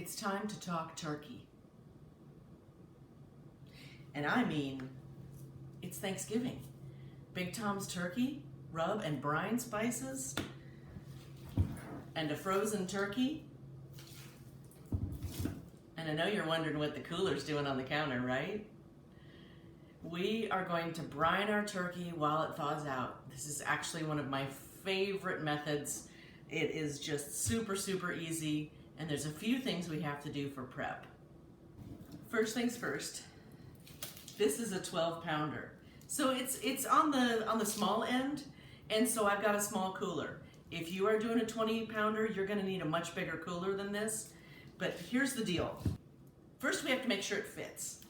It's time to talk turkey. And I mean, it's Thanksgiving. Big Tom's turkey, rub and brine spices, and a frozen turkey. And I know you're wondering what the cooler's doing on the counter, right? We are going to brine our turkey while it thaws out. This is actually one of my favorite methods. It is just super, super easy, and there's a few things we have to do for prep. First things first, this is a 12-pounder. So it's on the small end, and so I've got a small cooler. If you are doing a 20-pounder, you're gonna need a much bigger cooler than this. But here's the deal. First, we have to make sure it fits.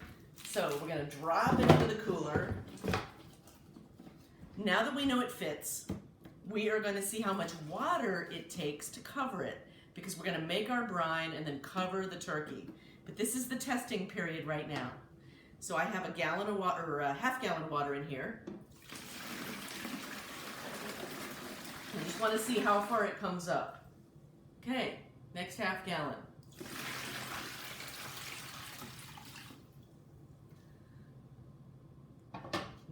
So we're gonna drop it into the cooler. Now that we know it fits, we are gonna see how much water it takes to cover it, because we're gonna make our brine and then cover the turkey. But this is the testing period right now. So I have a gallon of water, or a half gallon of water in here. I just wanna see how far it comes up. Okay, next half gallon.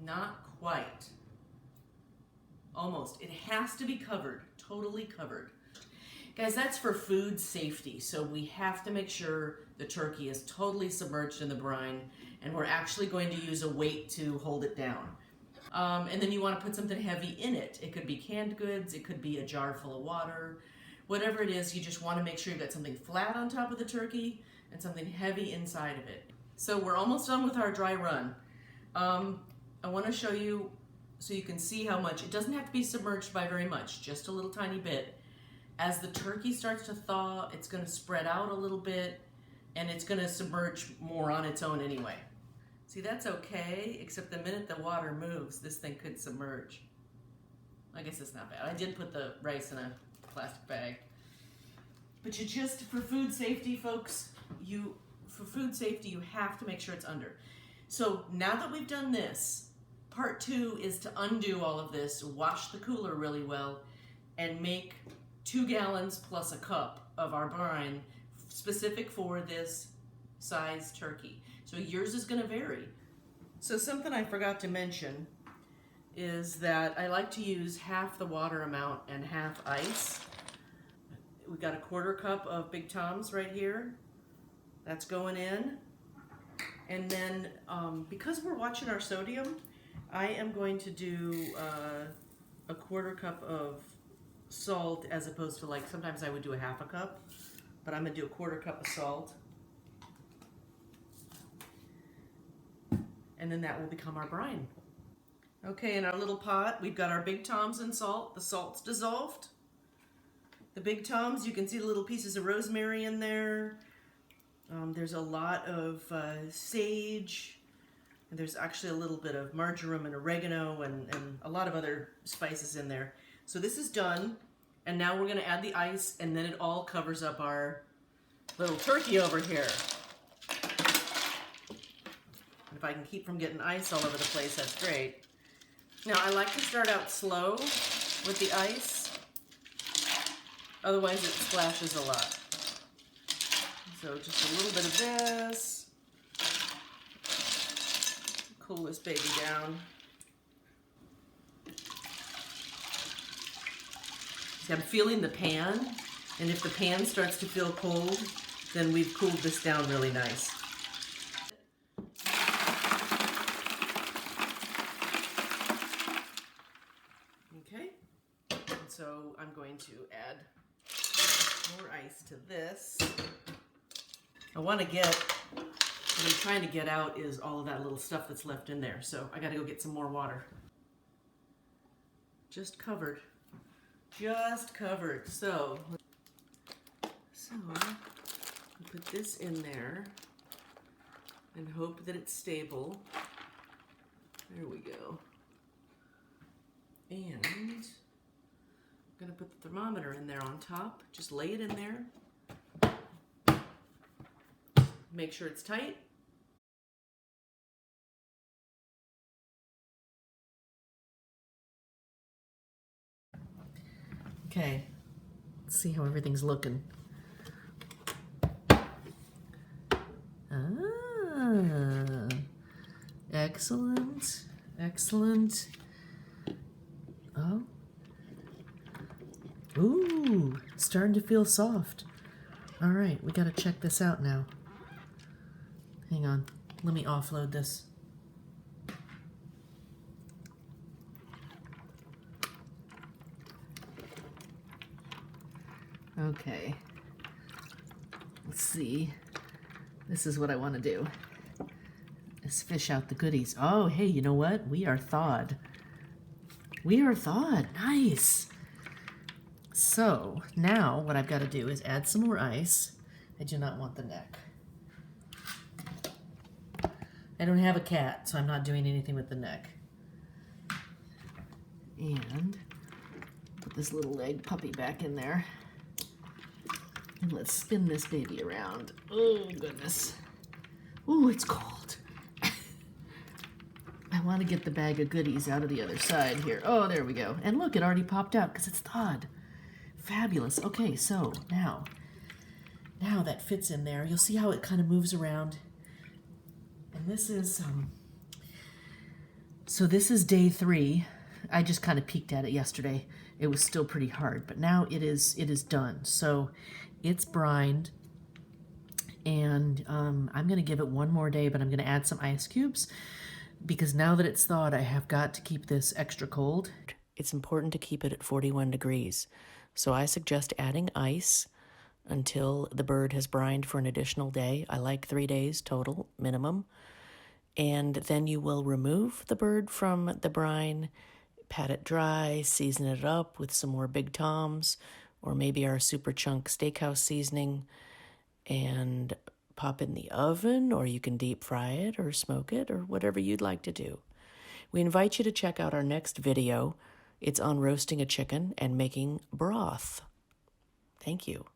Not quite. Almost. It has to be covered, totally covered. Guys, that's for food safety. So we have to make sure the turkey is totally submerged in the brine, and we're actually going to use a weight to hold it down. And then you want to put something heavy in it. It could be canned goods, it could be a jar full of water. Whatever it is, you just want to make sure you've got something flat on top of the turkey and something heavy inside of it. So we're almost done with our dry run. I want to show you so you can see how much. It doesn't have to be submerged by very much, just a little tiny bit. As the turkey starts to thaw, it's going to spread out a little bit, and it's going to submerge more on its own anyway. See, that's okay, except the minute the water moves, this thing could submerge. I guess it's not bad. I did put the rice in a plastic bag. But you just, for food safety, folks, you have to make sure it's under. So now that we've done this, part 2 is to undo all of this, wash the cooler really well, and make 2 gallons plus a cup of our brine specific for this size turkey. So yours is going to vary. So something I forgot to mention is that I like to use half the water amount and half ice. We've got a 1/4 cup of Big Tom's right here. That's going in. And then because we're watching our sodium, I am going to do a 1/4 cup of salt, as opposed to, like, sometimes I would do a half a cup, but I'm gonna do a 1/4 cup of salt. And then that will become our brine. Okay, in our little pot, we've got our Big Tom's and salt. The salt's dissolved. The Big Tom's, you can see the little pieces of rosemary in there. There's a lot of sage, and there's actually a little bit of marjoram and oregano and a lot of other spices in there. So this is done, and now we're gonna add the ice, and then it all covers up our little turkey over here. If I can keep from getting ice all over the place, that's great. Now, I like to start out slow with the ice, otherwise it splashes a lot. So just a little bit of this. Cool this baby down. See, I'm feeling the pan, and if the pan starts to feel cold, then we've cooled this down really nice. Okay, and so I'm going to add more ice to this. What I'm trying to get out is all of that little stuff that's left in there. So I gotta go get some more water. Just covered. Just covered. So put this in there and hope that it's stable. There we go. And I'm gonna put the thermometer in there on top. Just lay it in there. Make sure it's tight. Okay, let's see how everything's looking. Excellent. Excellent. Oh. Ooh, starting to feel soft. All right, we got to check this out now. Hang on. Let me offload this. Okay. Let's see. This is what I want to do. Is fish out the goodies. Oh, hey, you know what? We are thawed. We are thawed. Nice. So now what I've got to do is add some more ice. I do not want the neck. I don't have a cat, so I'm not doing anything with the neck. And put this little leg puppy back in there. And let's spin this baby around. Oh, goodness. Oh, it's cold. I want to get the bag of goodies out of the other side here. Oh, there we go. And look, it already popped out because it's thawed. Fabulous. Okay, so now that fits in there. You'll see how it kind of moves around. And this is, so this is day 3. I just kind of peeked at it yesterday. It was still pretty hard, but now it is done. So it's brined, and I'm going to give it one more day, but I'm going to add some ice cubes because now that it's thawed, I have got to keep this extra cold. It's important to keep it at 41 degrees. So I suggest adding ice until the bird has brined for an additional day. I like 3 days total, minimum. And then you will remove the bird from the brine, pat it dry, season it up with some more Big Toms, or maybe our Super Chunk Steakhouse seasoning, and pop it in the oven, or you can deep fry it or smoke it or whatever you'd like to do. We invite you to check out our next video. It's on roasting a chicken and making broth. Thank you.